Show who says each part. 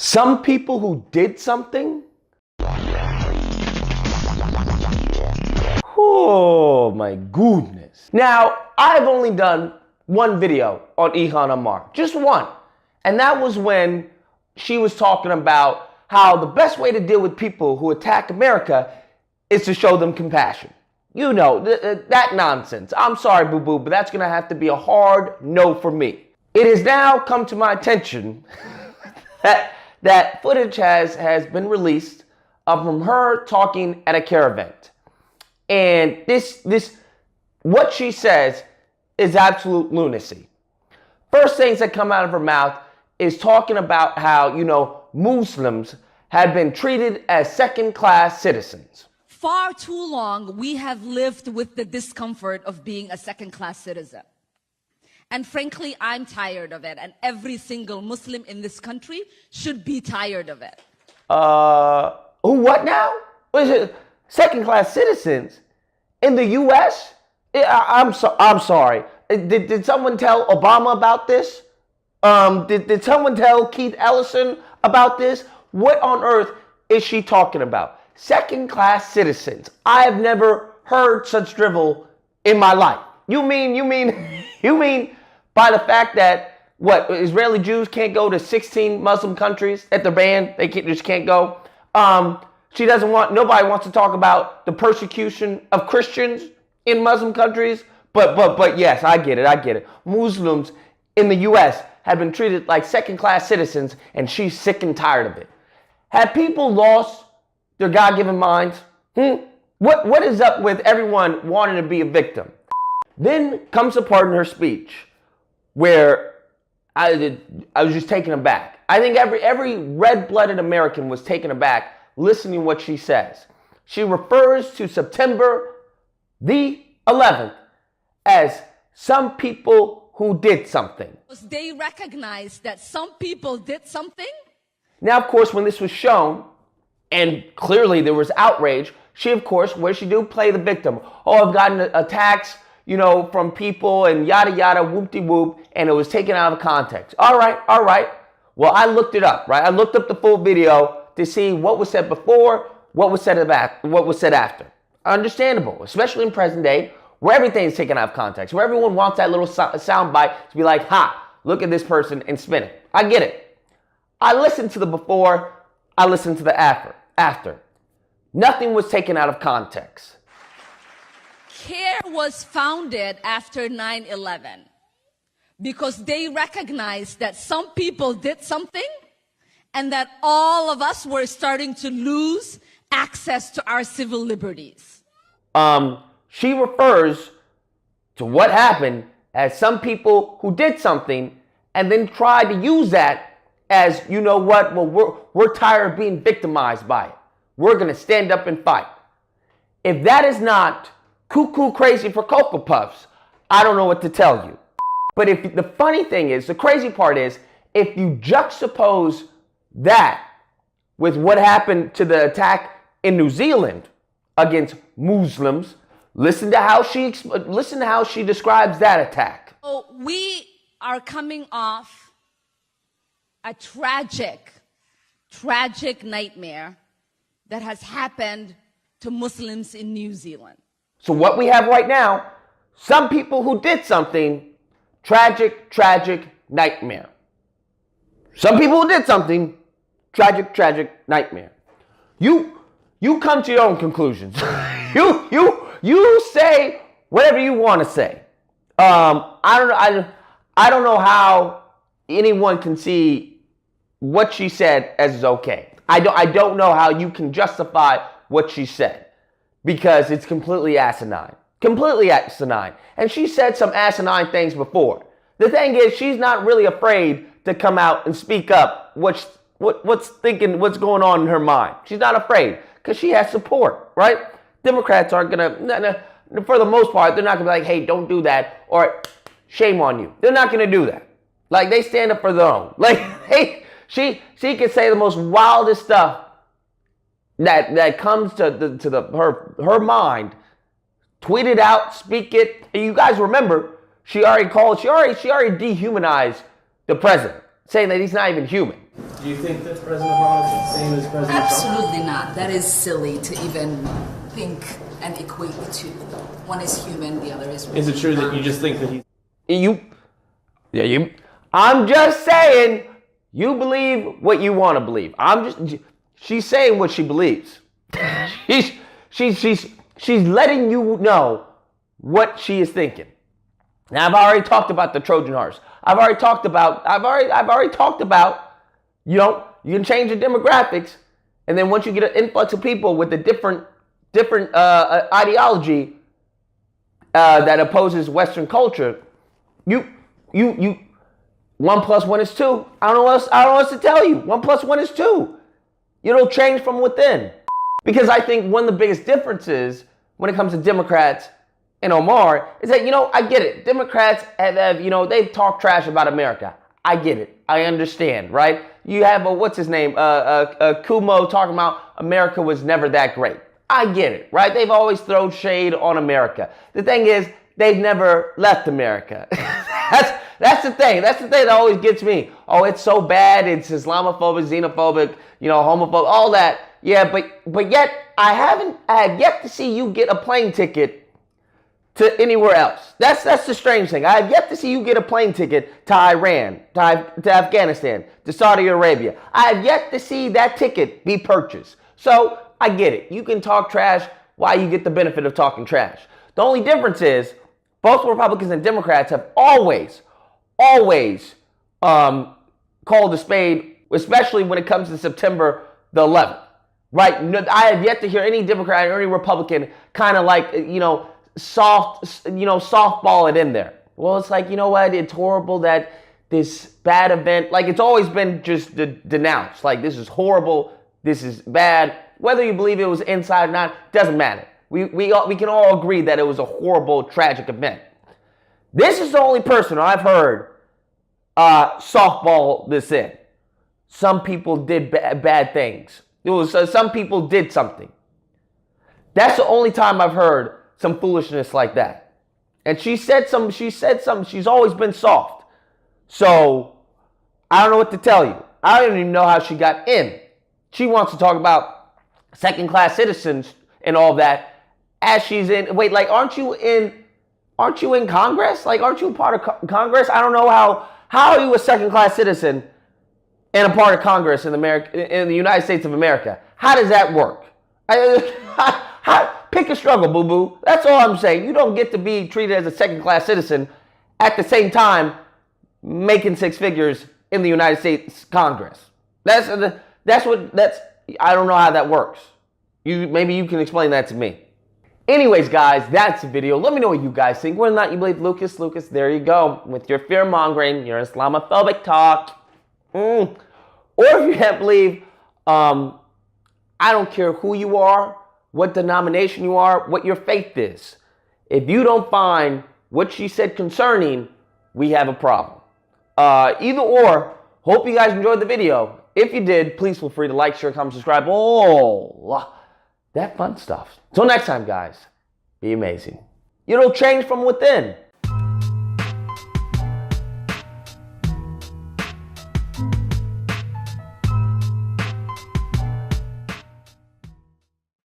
Speaker 1: Some people who did something? Oh my goodness. Now, I've only done one video on Ilhan Omar, just one. And that was when she was talking about how the best way to deal with people who attack America is to show them compassion. You know, that nonsense. I'm sorry, boo-boo, but that's going to have to be a hard no for me. It has now come to my attention that footage has been released from her talking at a care event. And what she says is absolute lunacy. First things that come out of her mouth is talking about how, Muslims have been treated as second-class citizens.
Speaker 2: Far too long, we have lived with the discomfort of being a second-class citizen. And frankly, I'm tired of it. And every single Muslim in this country should be tired of it.
Speaker 1: What now? What is it? Second-class citizens in the U.S.? I'm sorry. Did someone tell Obama about this? Did someone tell Keith Ellison about this? What on earth is she talking about? Second-class citizens. I have never heard such drivel in my life. You mean by the fact that Israeli Jews can't go to 16 Muslim countries that they're banned? They just can't go. Nobody wants to talk about the persecution of Christians in Muslim countries. But yes, I get it. Muslims in the U.S. have been treated like second-class citizens, and she's sick and tired of it. Have people lost their God-given minds? What is up with everyone wanting to be a victim? Then comes the part in her speech where I was just taken aback. I think every red-blooded American was taken aback listening to what she says. She refers to September the 11th as some people who did something.
Speaker 2: They recognized that some people did something.
Speaker 1: Now, of course, when this was shown, and clearly there was outrage, she, of course, what did she do? Play the victim. Oh, I've gotten attacks, from people and yada, yada, whoop-de-whoop, and it was taken out of context. All right. Well, I looked it up, right? I looked up the full video to see what was said before, what was said after. Understandable, especially in present day, where everything is taken out of context, where everyone wants that little sound bite to be like, look at this person and spin it. I get it. I listened to the before, I listened to the after. Nothing was taken out of context.
Speaker 2: CARE was founded after 9/11 because they recognized that some people did something and that all of us were starting to lose access to our civil liberties.
Speaker 1: She refers to what happened as some people who did something and then tried to use that as, we're tired of being victimized by it. We're going to stand up and fight. If that is not cuckoo crazy for Cocoa Puffs, I don't know what to tell you. But the crazy part is, if you juxtapose that with what happened to the attack in New Zealand against Muslims, listen to how she describes that attack.
Speaker 2: So we are coming off a tragic nightmare that has happened to Muslims in New Zealand.
Speaker 1: So what we have right now, some people who did something, tragic nightmare. Some people who did something, tragic nightmare. You come to your own conclusions. You say whatever you want to say. I don't know how anyone can see what she said as is okay. I don't know how you can justify what she said, because it's completely asinine. And she said some asinine things before. The thing is, she's not really afraid to come out and speak up what's going on in her mind. She's not afraid because she has support, right? Democrats aren't gonna, for the most part, they're not gonna be like, hey, don't do that, or shame on you. They're not gonna do that. Like, they stand up for their own. Like, hey, she can say the most wildest stuff that comes to her mind, tweet it out, speak it. And you guys remember, she already dehumanized the president, saying that he's not even human. Do you think that President Obama is the same as President Trump?
Speaker 2: Absolutely not. That is silly to even think and equate the two. One is human, the other is.
Speaker 1: Is it true that you just think that I'm just saying, you believe what you want to believe. She's saying what she believes. she's letting you know what she is thinking. Now, I've already talked about the Trojan horse. I've already talked about, you can change the demographics, and then once you get an influx of people with a different ideology that opposes Western culture, you 1 + 1 is 2. I don't know what else to tell you. 1 + 1 is 2. It'll change from within. Because I think one of the biggest differences when it comes to Democrats and Omar is that, I get it. Democrats they've talked trash about America. I get it. I understand, right? You have what's his name? Kumo talking about America was never that great. I get it, right? They've always thrown shade on America. The thing is, they've never left America. That's the thing. That's the thing that always gets me. Oh, it's so bad. It's Islamophobic, xenophobic, homophobic, all that. Yeah, but yet I have yet to see you get a plane ticket to anywhere else. That's the strange thing. I have yet to see you get a plane ticket to Iran, to Afghanistan, to Saudi Arabia. I have yet to see that ticket be purchased. So I get it. You can talk trash while you get the benefit of talking trash. The only difference is both Republicans and Democrats have always called a spade, especially when it comes to September the 11th. Right? I have yet to hear any Democrat or any Republican kind of softball it in there. Well, it's like, it's horrible that this bad event, it's always been just denounced. Like, this is horrible, this is bad. Whether you believe it was inside or not, doesn't matter. We can all agree that it was a horrible, tragic event. This is the only person I've heard softball this in. Some people did bad things. Some people did something. That's the only time I've heard some foolishness like that. And she said something. She's always been soft. So I don't know what to tell you. I don't even know how she got in. She wants to talk about second-class citizens and all that as she's in. Wait, aren't you in Congress? Aren't you part of Congress? I don't know how are you a second-class citizen and a part of Congress in the United States of America? How does that work? Pick a struggle, boo-boo. That's all I'm saying. You don't get to be treated as a second-class citizen at the same time making six figures in the United States Congress. I don't know how that works. Maybe you can explain that to me. Anyways, guys, that's the video. Let me know what you guys think. Whether or not you believe Lucas, there you go. With your fear-mongering, your Islamophobic talk. Or if you can't believe, I don't care who you are, what denomination you are, what your faith is. If you don't find what she said concerning, we have a problem. Either or, hope you guys enjoyed the video. If you did, please feel free to like, share, comment, subscribe. All that fun stuff. Until next time, guys, be amazing. It'll change from within.